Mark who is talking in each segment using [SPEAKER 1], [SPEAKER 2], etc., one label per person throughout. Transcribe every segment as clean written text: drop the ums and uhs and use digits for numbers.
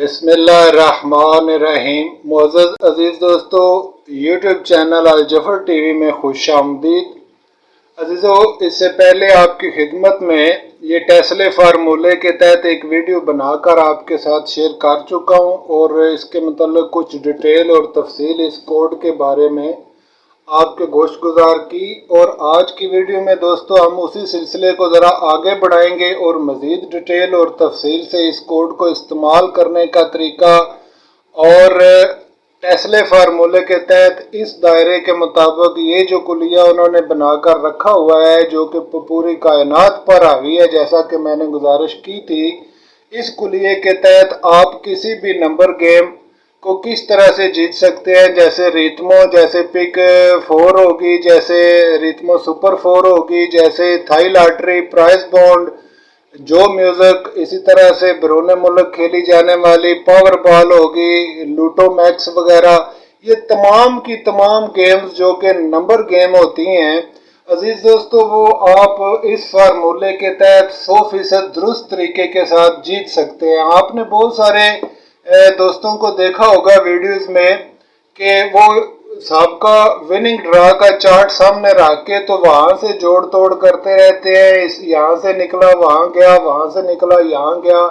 [SPEAKER 1] बिस्मिल्लाहिर्रहमानिर्रहीम। मुअज़्ज़ज़ अज़ीज़ दोस्तों, YouTube channel अलजफर TV में खुश आमदीद। अज़ीज़ों, इससे पहले आपकी खिदमत में ये टेस्ले फार्मूले के तहत एक वीडियो बनाकर आपके साथ शेयर कर चुका हूँ और इसके मतलब कुछ डिटेल और तफसील इस कोड के बारे में आपके गोश्त गुजार की। और आज की वीडियो में दोस्तों हम उसी सिलसिले को ज़रा आगे बढ़ाएंगे और मज़ीद डिटेल और तफसील से इस कोड को इस्तेमाल करने का तरीका और टेस्ले फार्मूले के तहत इस दायरे के मुताबिक ये जो कुलिया उन्होंने बनाकर रखा हुआ है जो कि पूरी कायनात पर हावी है, जैसा कि मैंने गुजारिश की थी, इस कुलिये के तहत आप किसी भी नंबर गेम को किस तरह से जीत सकते हैं। जैसे रिथमो, जैसे पिक 4 होगी, जैसे रिथमो सुपर 4 होगी, जैसे थाई लॉटरी, प्राइस बॉन्ड, जो म्यूजिक, इसी तरह से बैरून मुल्क खेली जाने वाली पावर बॉल होगी, लूटो मैक्स वगैरह, ये तमाम की तमाम गेम्स जो कि नंबर गेम होती हैं अजीज दोस्तों, वो आप इस फार्मूले के तहत 100% दुरुस्त तरीके के साथ जीत सकते हैं। आपने बहुत सारे दोस्तों को देखा होगा वीडियोस में कि वो सबका विनिंग ड्रा का चार्ट सामने रख के तो वहां से जोड़ तोड़ करते रहते हैं, इस यहाँ से निकला वहां गया, वहां से निकला यहाँ गया।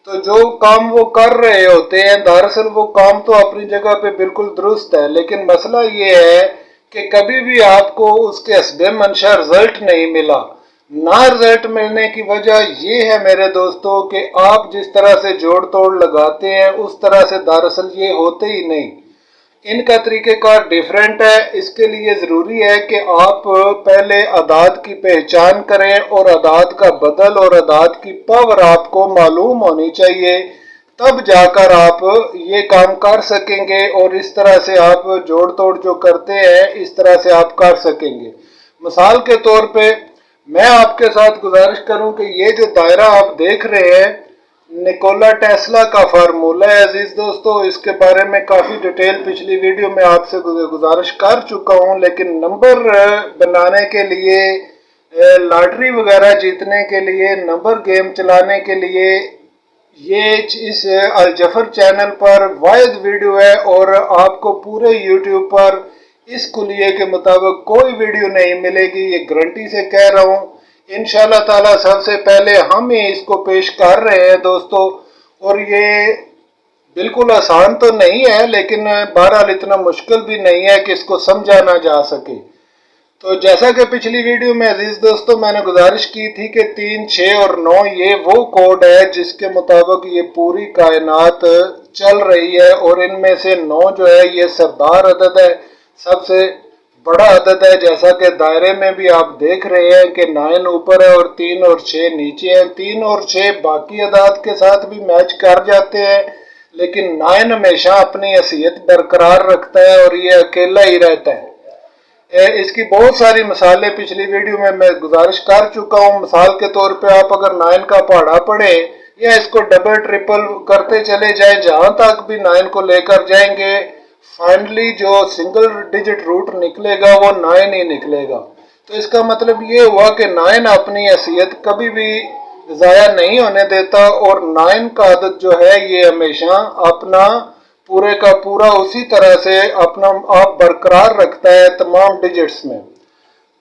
[SPEAKER 1] तो जो काम वो कर रहे होते हैं दरअसल वो काम तो अपनी जगह पे बिल्कुल दुरुस्त है, लेकिन मसला ये है कि कभी भी आपको उसके हस्बे मंशा रिजल्ट नहीं मिला। ना रिजल्ट मिलने की वजह ये है मेरे दोस्तों कि आप जिस तरह से जोड़ तोड़ लगाते हैं उस तरह से दरअसल ये होते ही नहीं। इनका तरीक़ेकार डिफरेंट है। इसके लिए ज़रूरी है कि आप पहले अदाद की पहचान करें और अदाद का बदल और अदाद की पावर आपको मालूम होनी चाहिए, तब जाकर आप ये काम कर सकेंगे और इस तरह से आप जोड़ तोड़ जो करते हैं इस तरह से आप कर सकेंगे। मिसाल के तौर पे मैं आपके साथ गुजारिश करूं कि ये जो दायरा आप देख रहे हैं निकोला टेस्ला का फार्मूला है अजीज दोस्तों, इसके बारे में काफ़ी डिटेल पिछली वीडियो में आपसे गुजारिश कर चुका हूं, लेकिन नंबर बनाने के लिए, लॉटरी वगैरह जीतने के लिए, नंबर गेम चलाने के लिए ये इस अलजफर चैनल पर वाहिद वीडियो है और आपको पूरे यूट्यूब पर इस कुलिये के मुताबिक कोई वीडियो नहीं मिलेगी, ये गारंटी से कह रहा हूँ। इंशाल्लाह ताला सबसे पहले हम ही इसको पेश कर रहे हैं दोस्तों, और ये बिल्कुल आसान तो नहीं है लेकिन बहरहाल इतना मुश्किल भी नहीं है कि इसको समझा ना जा सके। तो जैसा कि पिछली वीडियो में अजीज दोस्तों मैंने गुजारिश की थी कि 3, 6 और 9 ये वो कोड है जिसके मुताबिक ये पूरी कायनात चल रही है, और इनमें से 9 जो है ये सरदार अदद है, सबसे बड़ा अदद है। जैसा कि दायरे में भी आप देख रहे हैं कि 9 ऊपर है और 3 और 6 नीचे है। 3 और 6 बाकी अदाद के साथ भी मैच कर जाते हैं, लेकिन 9 हमेशा अपनी हैसियत बरकरार रखता है और ये अकेला ही रहता है। इसकी बहुत सारी मिसालें पिछली वीडियो में मैं गुजारिश कर चुका हूँ। मिसाल के तौर पे आप अगर 9 का पहाड़ा पढ़े या इसको डबल ट्रिपल करते चले जाए, जहां तक भी 9 को लेकर जाएंगे फाइनली जो सिंगल डिजिट रूट निकलेगा वो 9 ही निकलेगा। तो इसका मतलब ये हुआ कि 9 अपनी हैसियत कभी भी ज़ाया नहीं होने देता और 9 का आदत जो है ये हमेशा अपना पूरे का पूरा उसी तरह से अपना आप बरकरार रखता है तमाम डिजिट्स में।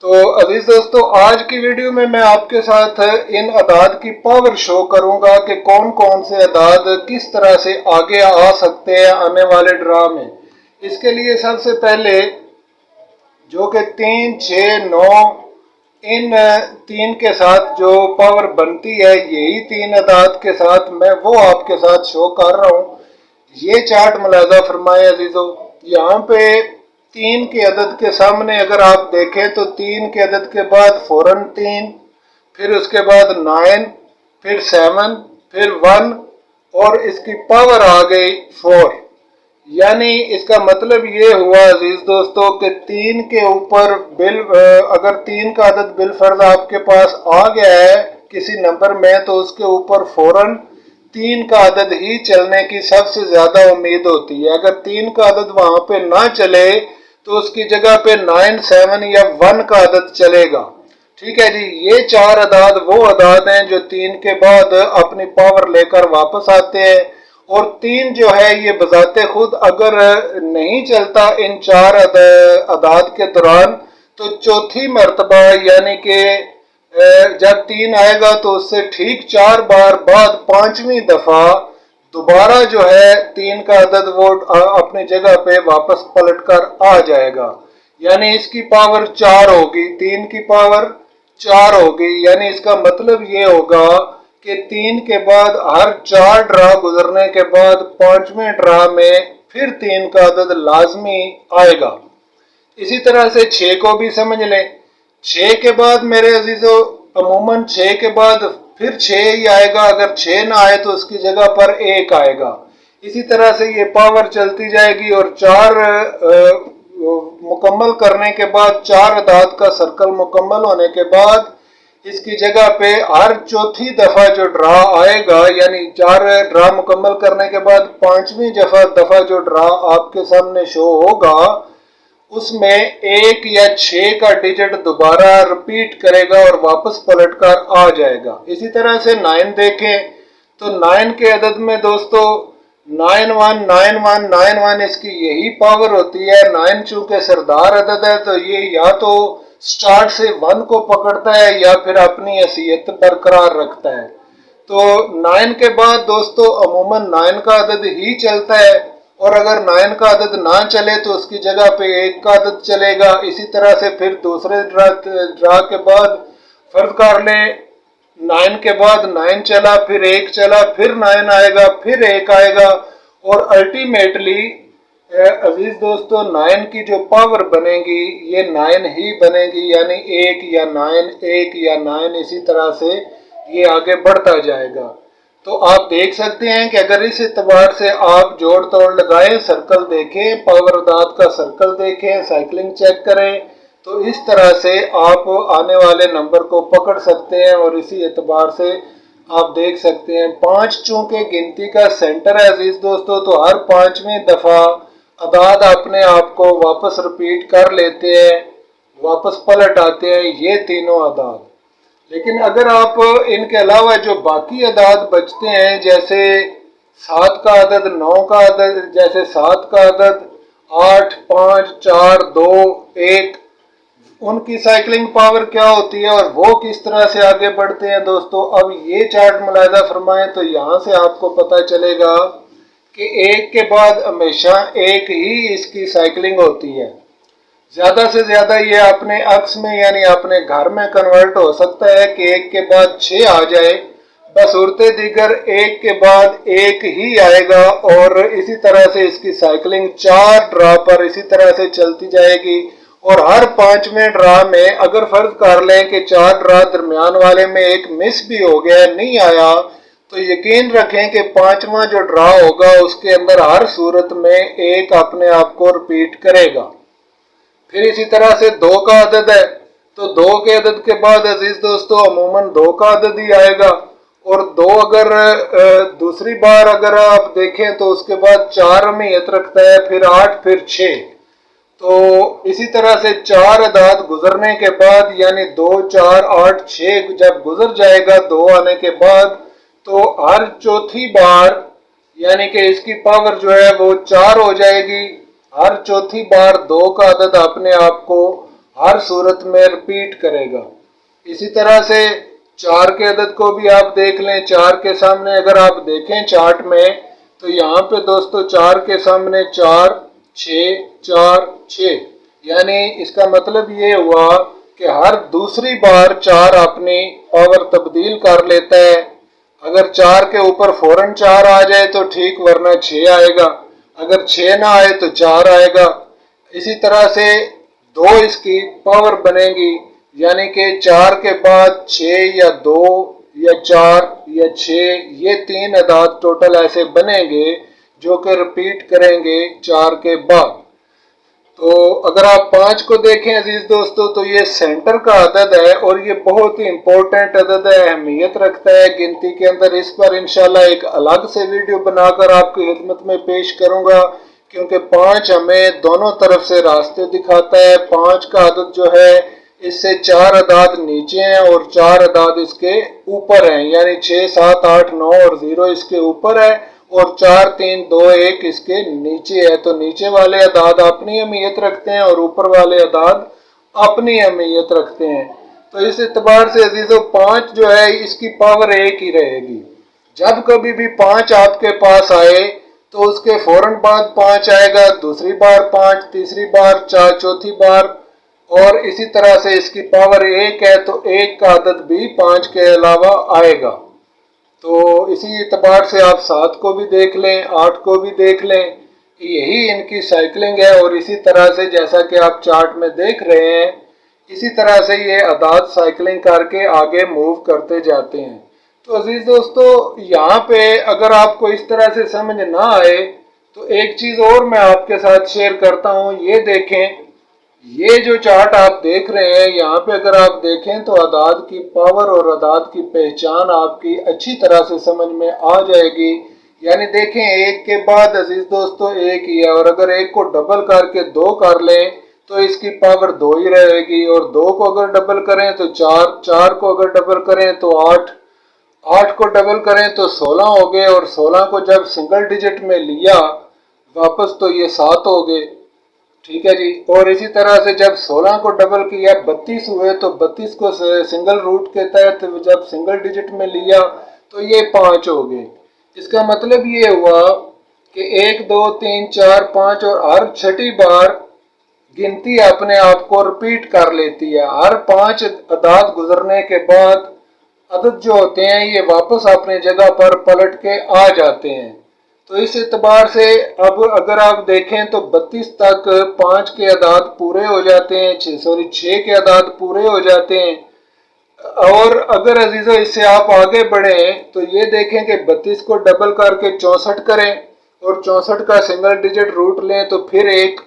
[SPEAKER 1] तो अजीज दोस्तों आज की वीडियो में मैं आपके साथ इन अदाद की पावर शो करूंगा कि कौन कौन से अदाद किस तरह से आगे आ सकते हैं आने वाले ड्रा में। इसके लिए सबसे पहले जो कि 3, 6, 9 इन 3 के साथ जो पावर बनती है यही 3 अदाद के साथ मैं वो आपके साथ शो कर रहा हूँ। ये चार्ट मुलाजा फरमाए अजीजों, यहाँ पे 3 के अदद के सामने अगर आप देखें तो 3 के अदद के बाद फौरन 3, फिर उसके बाद 9, फिर 7, फिर 1 और इसकी पावर आ गई 4। यानी इसका मतलब ये हुआ अजीज दोस्तों कि 3 के ऊपर अगर 3 का अदद बिलफर्ज आपके पास आ गया है किसी नंबर में तो उसके ऊपर फौरन 3 का अदद ही चलने की सबसे ज्यादा उम्मीद होती है। अगर 3 का अदद वहां पे ना चले तो उसकी जगह पे 9, 7 या 1 का अदद चलेगा। ठीक है जी, ये 4 अदाद वो अदाद हैं जो 3 के बाद अपनी पावर लेकर वापस आते हैं और 3 जो है ये बजाते खुद अगर नहीं चलता इन 4 अदाद के दौरान, तो चौथी मर्तबा यानी कि जब 3 आएगा तो उससे ठीक 4 बार बाद 5वीं दफा दोबारा जो है 3 का अदद वो अपनी जगह पे वापस पलट कर आ जाएगा। यानी इसकी पावर 4 होगी, 3 की पावर 4 होगी। यानी इसका मतलब ये होगा कि 3 के बाद हर 4 ड्रा गुजरने के बाद 5वें ड्रा में फिर 3 का अदद लाजमी आएगा। इसी तरह से 6 को भी समझ लें। 6 के बाद मेरे अजीजों अमूमन 6 के बाद फिर 6 ही आएगा, अगर 6 ना आए तो उसकी जगह पर 1 आएगा। इसी तरह से ये पावर चलती जाएगी और 4 मुकम्मल करने के बाद 4 अदाद का सर्कल मुकम्मल होने के बाद इसकी जगह पे हर चौथी दफा जो ड्रा आएगा, यानी 4 ड्रा मुकम्मल करने के बाद 5वीं दफा जो ड्रा आपके सामने शो होगा उसमें 1 या 6 का डिजिट दोबारा रिपीट करेगा और वापस पलट कर आ जाएगा। इसी तरह से 9 देखें तो 9 के अदद में दोस्तों 919191 इसकी यही पावर होती है। 9 चूंकि सरदार अदद है तो ये या तो स्टार्ट से 1 को पकड़ता है या फिर अपनी हैसियत बरकरार रखता है। तो 9 के बाद दोस्तों अमूमन 9 का अदद ही चलता है और अगर 9 का अदद ना चले तो उसकी जगह पे 1 का अदद चलेगा। इसी तरह से फिर दूसरे ड्रा के बाद फर्ज कर लें 9 के बाद 9 चला, फिर 1 चला, फिर 9 आएगा, फिर 1 आएगा और अल्टीमेटली अजीज दोस्तों 9 की जो पावर बनेगी ये 9 ही बनेगी। यानी 1 या 9 1 या 9 इसी तरह से ये आगे बढ़ता जाएगा। तो आप देख सकते हैं कि अगर इस एतबार से आप जोड़ तोड़ लगाएं, सर्कल देखें, पावर अदाद का सर्कल देखें, साइकिलिंग चेक करें, तो इस तरह से आप आने वाले नंबर को पकड़ सकते हैं। और इसी एतबार से आप देख सकते हैं 5 चूंकि गिनती का सेंटर है अजीज दोस्तों, तो हर 5वीं दफा अदाद अपने आप को वापस रिपीट कर लेते हैं, वापस पलट आते हैं ये तीनों अदाद। लेकिन अगर आप इनके अलावा जो बाकी अदाद बचते हैं जैसे 7 का अदद, 9 का अदद, जैसे 7 का अदद 8 5 4 2 1, उनकी साइकिलिंग पावर क्या होती है और वो किस तरह से आगे बढ़ते हैं दोस्तों। अब ये चार्ट मुलाहिजा फरमाएं तो यहाँ से आपको पता चलेगा कि 1 के बाद हमेशा 1 ही इसकी साइकिलिंग होती है। ज्यादा से ज्यादा ये अपने अक्स में यानी अपने घर में कन्वर्ट हो सकता है कि 1 के बाद 6 आ जाए, बस उड़ते दिगर 1 के बाद 1 ही आएगा और इसी तरह से इसकी साइकिलिंग 4 ड्रा पर इसी तरह से चलती जाएगी। और हर 5वें ड्रा में अगर फर्ज कर लें कि 4 ड्रा दरमियान वाले में एक मिस भी हो गया, नहीं आया, तो यकीन रखें कि 5वां जो ड्रा होगा उसके अंदर हर सूरत में 1 अपने आप को रिपीट करेगा। फिर इसी तरह से 2 का अदद है तो 2 के अदद के बाद अजीज दोस्तों अमूमन 2 का अदद ही आएगा। और 2 अगर दूसरी बार अगर आप देखें तो उसके बाद 4 अहमियत रखता है, फिर 8, फिर 6। तो इसी तरह से 4 अदाद गुजरने के बाद यानी 2 4 8 6 जब गुजर जाएगा 2 आने के बाद, तो हर चौथी बार यानी कि इसकी पावर जो है वो 4 हो जाएगी। हर चौथी बार 2 का अदद अपने आप को हर सूरत में रिपीट करेगा। इसी तरह से 4 के अदद को भी आप देख लें। 4 के सामने अगर आप देखें चार्ट में तो यहाँ पे दोस्तों 4 के सामने 4 6 4 6, यानी इसका मतलब ये हुआ कि हर दूसरी बार 4 अपनी पावर तब्दील कर लेता है। अगर 4 के ऊपर फौरन 4 आ जाए तो ठीक, वरना 6 आएगा। अगर 6 ना आए तो 4 आएगा। इसी तरह से 2 इसकी पावर बनेगी, यानी कि 4 के बाद 6 या 2 या 4 या 6, ये 3 अदाद टोटल ऐसे बनेंगे जो कि रिपीट करेंगे 4 के बाद। तो अगर आप 5 को देखें अजीज दोस्तों तो ये सेंटर का अदद है और ये बहुत ही इम्पोर्टेंट अदद है, अहमियत रखता है गिनती के अंदर। इस पर इंशाल्लाह एक अलग से वीडियो बनाकर आपकी खिदमत में पेश करूंगा, क्योंकि 5 हमें दोनों तरफ से रास्ते दिखाता है। 5 का अदद जो है इससे 4 अदाद नीचे हैं और 4 अदाद इसके ऊपर हैं, यानी 6 7 8 9 और 0 इसके ऊपर है और 4 3 2 1 इसके नीचे है। तो नीचे वाले अदाद अपनी अहमियत रखते हैं और ऊपर वाले अदाद अपनी अहमियत रखते हैं। तो इस एतबार से अजीजों 5 जो है इसकी पावर 1 ही रहेगी। जब कभी भी 5 आपके पास आए तो उसके फौरन बाद 5 आएगा, दूसरी बार 5, तीसरी बार 4, चौथी बार, और इसी तरह से इसकी पावर 1 है तो 1 का अदद भी 5 के अलावा आएगा। तो इसी एतबार से आप 7 को भी देख लें, 8 को भी देख लें, यही इनकी साइकिलिंग है। और इसी तरह से जैसा कि आप चार्ट में देख रहे हैं, इसी तरह से ये अदाद साइकिलिंग करके आगे मूव करते जाते हैं। तो अजीज दोस्तों, यहाँ पे अगर आपको इस तरह से समझ ना आए तो एक चीज़ और मैं आपके साथ शेयर करता हूँ। ये देखें, ये जो चार्ट आप देख रहे हैं, यहाँ पे अगर आप देखें तो अदाद की पावर और अदाद की पहचान आपकी अच्छी तरह से समझ में आ जाएगी। यानी देखें, एक के बाद अजीज दोस्तों एक ही है, और अगर एक को डबल करके 2 कर लें तो इसकी पावर 2 ही रहेगी, और 2 को अगर डबल करें तो 4, 4 को अगर डबल करें तो 8, 8 को डबल करें तो 16 हो गए, और 16 को जब सिंगल डिजिट में लिया वापस तो ये 7 हो गए। ठीक है जी। और इसी तरह से जब 16 को डबल किया 32 हुए, तो 32 को सिंगल रूट के तहत जब सिंगल डिजिट में लिया तो ये 5 हो गए। इसका मतलब ये हुआ कि 1 2 3 4 5 और हर छठी बार गिनती अपने आप को रिपीट कर लेती है। हर 5 अदाद गुजरने के बाद अदद जो होते हैं ये वापस अपने जगह पर पलट के आ जाते हैं। तो इस एतबार से अब अगर आप देखें तो 32 तक 5 के अदाद पूरे हो जाते हैं, 6 के अदाद पूरे हो जाते हैं। और अगर अजीजों इससे आप आगे बढ़ें तो ये देखें कि 32 को डबल करके 64 करें, और 64 का सिंगल डिजिट रूट लें तो फिर एक,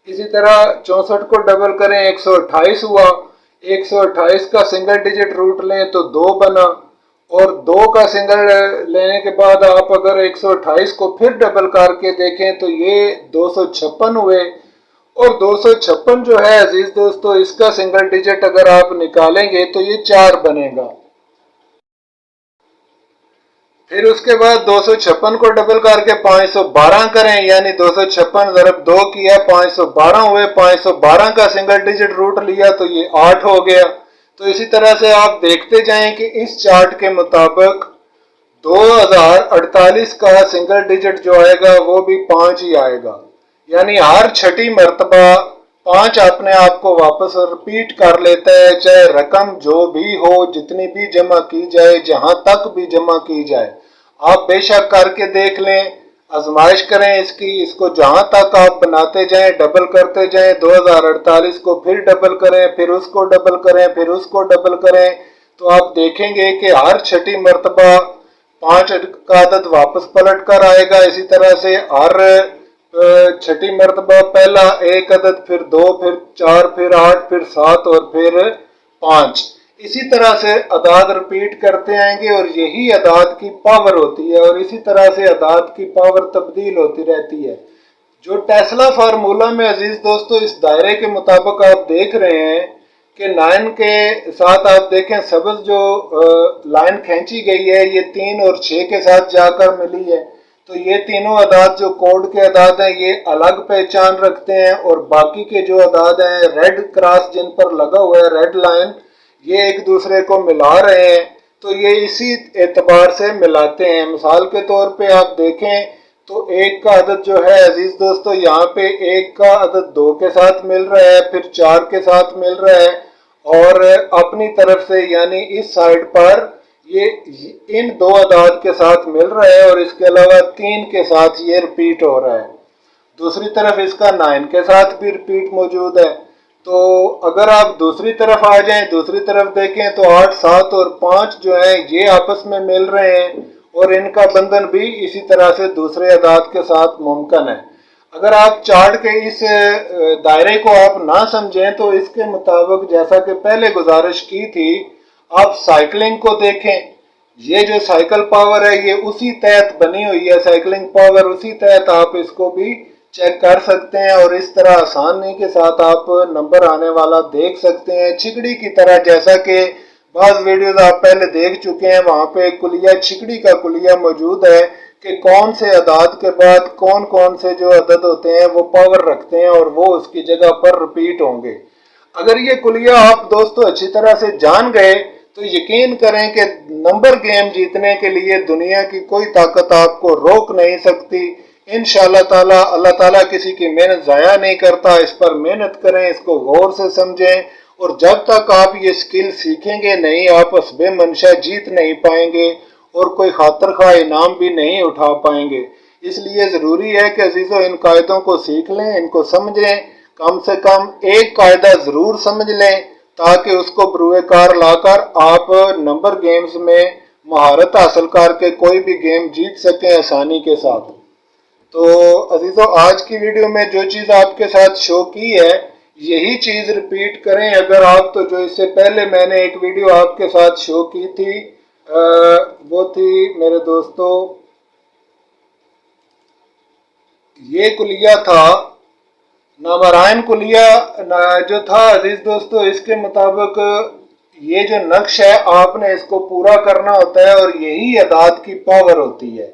[SPEAKER 1] इसी तरह 64 को डबल करें 128 हुआ, 128 का सिंगल डिजिट रूट लें तो 2 बना, और 2 का सिंगल लेने के बाद आप अगर 128 को फिर डबल करके देखें तो ये 256 हुए, और 256 जो है अजीज दोस्तों इसका सिंगल डिजिट अगर आप निकालेंगे तो ये 4 बनेगा। फिर उसके बाद 256 को डबल करके 512 करें, यानी 256 ज़रब 2 किया 512 हुए, 512 का सिंगल डिजिट रूट लिया तो ये 8 हो गया। तो इसी तरह से आप देखते जाएं कि इस चार्ट के मुताबिक 2048 का सिंगल डिजिट जो आएगा वो भी 5 ही आएगा। यानी हर छठी मर्तबा 5 अपने आप को वापस रिपीट कर लेता है, चाहे रकम जो भी हो, जितनी भी जमा की जाए, जहां तक भी जमा की जाए। आप बेशक करके देख लें, आजमाइश करें इसको जहां तक आप बनाते जाएं, डबल करते जाएं, 2048 को फिर डबल करें, फिर उसको डबल करें, फिर उसको डबल करें, तो आप देखेंगे कि हर छठी मर्तबा 5 का अदद वापस पलट कर आएगा। इसी तरह से हर छठी मर्तबा पहला एक अदद, फिर 2, फिर 4, फिर 8, फिर 7 और फिर 5। इसी तरह से अदाद रिपीट करते आएंगे और यही अदाद की पावर होती है, और इसी तरह से अदाद की पावर तब्दील होती रहती है। जो टेस्ला फार्मूला में अजीज दोस्तों इस दायरे के मुताबिक आप देख रहे हैं कि 9 के साथ आप देखें सब्ज जो लाइन खींची गई है ये 3 और 6 के साथ जाकर मिली है। तो ये तीनों अदाद जो कोड के अदाद हैं ये अलग पहचान रखते हैं, और बाकी के जो अदाद हैं रेड क्रॉस जिन पर लगा हुआ है, रेड लाइन, ये एक दूसरे को मिला रहे हैं। तो ये इसी एतबार से मिलाते हैं। मिसाल के तौर पे आप देखें तो 1 का अदद जो है अजीज दोस्तों यहाँ पे 1 का अदद 2 के साथ मिल रहा है, फिर 4 के साथ मिल रहा है, और अपनी तरफ से यानी इस साइड पर ये इन 2 अदाद के साथ मिल रहा है, और इसके अलावा 3 के साथ ये रिपीट हो रहा है। दूसरी तरफ इसका 9 के साथ भी रिपीट मौजूद है। तो अगर आप दूसरी तरफ आ जाएं, दूसरी तरफ देखें तो 8, 7 और 5 जो है ये आपस में मिल रहे हैं, और इनका बंधन भी इसी तरह से दूसरे अदाद के साथ मुमकिन है। अगर आप चार्ट के इस दायरे को आप ना समझें तो इसके मुताबिक जैसा कि पहले गुजारिश की थी, आप साइकिलिंग को देखें। ये जो साइकिल पावर है ये उसी तहत बनी हुई है, साइकिलिंग पावर उसी तहत आप इसको भी चेक कर सकते हैं, और इस तरह आसानी के साथ आप नंबर आने वाला देख सकते हैं छिकड़ी की तरह। जैसा कि बाज़ वीडियोस आप पहले देख चुके हैं, वहाँ पे कुलिया छिकड़ी का कुलिया मौजूद है کہ کون سے اعداد کے بعد کون کون سے جو عدد ہوتے ہیں وہ پاور رکھتے ہیں اور وہ اس کی جگہ پر ریپیٹ ہوں گے۔ اگر یہ کلیہ آپ دوستو اچھی طرح سے جان گئے تو یقین کریں کہ نمبر گیم جیتنے کے لیے دنیا کی کوئی طاقت آپ کو روک نہیں سکتی۔ انشاءاللہ تعالی اللہ تعالیٰ کسی کی محنت ضائع نہیں کرتا، اس پر محنت کریں، اس کو غور سے سمجھیں، اور جب تک آپ یہ سکل سیکھیں گے نہیں آپ اسبِ منشا جیت نہیں پائیں گے اور کوئی خاطر خواہ انعام بھی نہیں اٹھا پائیں گے۔ اس لیے ضروری ہے کہ عزیزو ان قاعدوں کو سیکھ لیں، ان کو سمجھیں، کم سے کم ایک قاعدہ ضرور سمجھ لیں تاکہ اس کو بروئے کار لا کر آپ نمبر گیمز میں مہارت حاصل کر کے کوئی بھی گیم جیت سکیں آسانی کے ساتھ۔ تو عزیزو آج کی ویڈیو میں جو چیز آپ کے ساتھ شو کی ہے یہی چیز ریپیٹ کریں اگر آپ تو، جو اس سے پہلے میں نے ایک ویڈیو آپ کے ساتھ شو کی تھی وہ تھی میرے دوستو، یہ کلیہ تھا نامرائن کلیہ جو تھا عزیز دوستو، اس کے مطابق یہ جو نقش ہے آپ نے اس کو پورا کرنا ہوتا ہے اور یہی اعداد کی پاور ہوتی ہے۔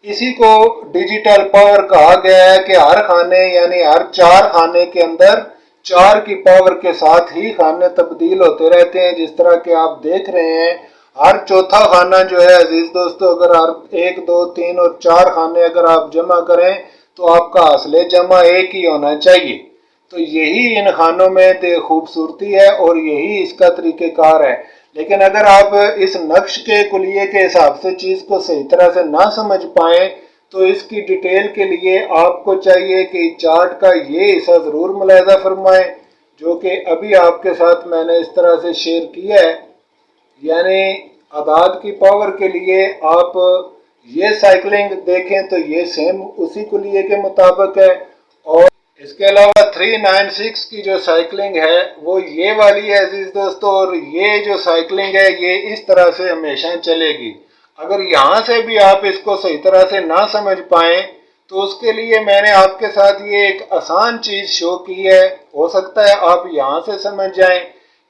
[SPEAKER 1] اسی کو ڈیجیٹل پاور کہا گیا ہے کہ ہر کھانے یعنی ہر 4 کھانے کے اندر 4 کی پاور کے ساتھ ہی کھانے تبدیل ہوتے رہتے ہیں، جس طرح کہ آپ دیکھ رہے ہیں ہر چوتھا کھانا جو ہے عزیز دوستو، اگر 1 2 3 اور 4 کھانے اگر آپ جمع کریں تو آپ کا حاصل جمع ایک ہی ہونا چاہیے۔ تو یہی ان کھانوں میں خوبصورتی ہے اور یہی اس کا طریقہ کار ہے۔ لیکن اگر آپ اس نقش کے کلیے کے حساب سے چیز کو صحیح طرح سے نہ سمجھ پائیں تو اس کی ڈیٹیل کے لیے آپ کو چاہیے کہ چارٹ کا یہ حصہ ضرور ملاحظہ فرمائیں جو کہ ابھی آپ کے ساتھ میں نے اس طرح سے شیئر کیا ہے۔ یعنی اعداد کی پاور کے لیے آپ یہ سائیکلنگ دیکھیں تو یہ سیم اسی کلیے کے مطابق ہے، اور اس کے علاوہ 396 کی جو سائیکلنگ ہے وہ یہ والی ہے عزیز دوستو، اور یہ جو سائیکلنگ ہے یہ اس طرح سے ہمیشہ چلے گی۔ اگر یہاں سے بھی آپ اس کو صحیح طرح سے نہ سمجھ پائیں تو اس کے لیے میں نے آپ کے ساتھ یہ ایک آسان چیز شو کی ہے، ہو سکتا ہے آپ یہاں سے سمجھ جائیں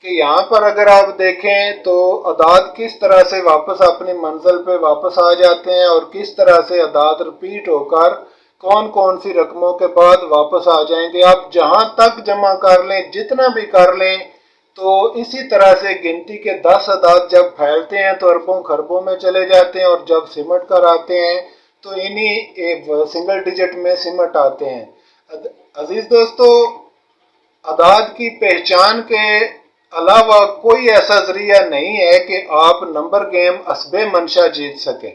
[SPEAKER 1] کہ یہاں پر اگر آپ دیکھیں تو اعداد کس طرح سے واپس اپنی منزل پہ واپس آ جاتے ہیں اور کس طرح سے اعداد ریپیٹ ہو کر کون کون سی رقموں کے بعد واپس آ جائیں گے۔ آپ جہاں تک جمع کر لیں، جتنا بھی کر لیں، تو اسی طرح سے گنتی کے 10 اعداد جب پھیلتے ہیں تو اربوں خربوں میں چلے جاتے ہیں، اور جب سمٹ کر آتے ہیں تو انہی سنگل ڈیجٹ میں سمٹ آتے ہیں۔ عزیز دوستو اعداد کی پہچان کے علاوہ کوئی ایسا ذریعہ نہیں ہے کہ آپ نمبر گیم اسبِ منشا جیت سکیں۔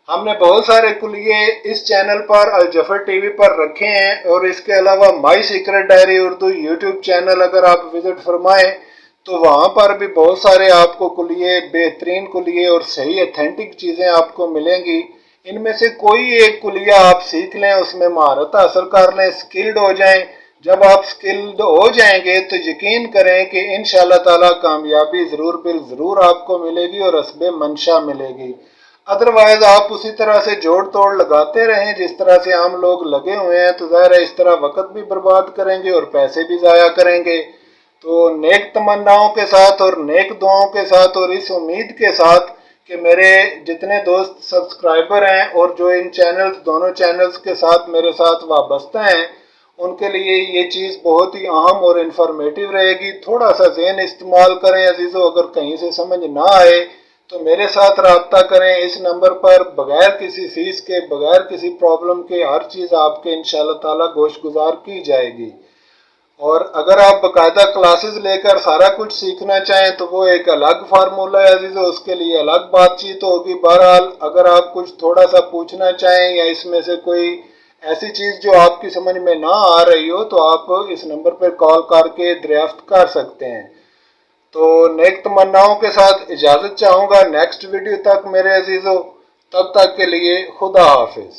[SPEAKER 1] ہم نے بہت سارے کلیے اس چینل پر الجفر ٹی وی پر رکھے ہیں، اور اس کے علاوہ my secret diary Urdu YouTube channel اگر آپ وزٹ فرمائیں تو وہاں پر بھی بہت سارے آپ کو کلیے، بہترین کلیے اور صحیح اتھینٹک چیزیں آپ کو ملیں گی۔ ان میں سے کوئی ایک کلیہ آپ سیکھ لیں، اس میں مہارت حاصل کر لیں، سکلڈ ہو جائیں۔ جب آپ سکلڈ ہو جائیں گے تو یقین کریں کہ انشاءاللہ تعالی کامیابی ضرور ضرور آپ کو ملے گی اور اسبِ منشا ملے گی۔ ادروائز آپ اسی طرح سے جوڑ توڑ لگاتے رہیں جس طرح سے عام لوگ لگے ہوئے ہیں، تو ظاہر ہے اس طرح وقت بھی برباد کریں گے اور پیسے بھی ضائع کریں گے۔ تو نیک تمناؤں کے ساتھ اور نیک دعاؤں کے ساتھ اور اس امید کے ساتھ کہ میرے جتنے دوست سبسکرائبر ہیں اور جو ان دونوں چینلز کے ساتھ میرے ساتھ وابستہ ہیں ان کے لیے یہ چیز بہت ہی اہم اور انفارمیٹیو رہے گی۔ تھوڑا سا ذہن استعمال کریں عزیزو، اگر کہیں سے سمجھ نہ آئے تو میرے ساتھ رابطہ کریں اس نمبر پر، بغیر کسی فیس کے، بغیر کسی پرابلم کے، ہر چیز آپ کے انشاءاللہ تعالی گوش گزار کی جائے گی۔ اور اگر آپ باقاعدہ کلاسز لے کر سارا کچھ سیکھنا چاہیں تو وہ ایک الگ فارمولہ ہے عزیزو، اس کے لیے الگ بات چیت ہوگی۔ بہرحال اگر آپ کچھ تھوڑا سا پوچھنا چاہیں یا اس میں سے کوئی ایسی چیز جو آپ کی سمجھ میں نہ آ رہی ہو تو آپ اس نمبر پر کال کر کے دریافت کر سکتے ہیں۔ تو نیک تمناؤں کے ساتھ اجازت چاہوں گا نیکسٹ ویڈیو تک میرے عزیزو، تب تک کے لیے خدا حافظ۔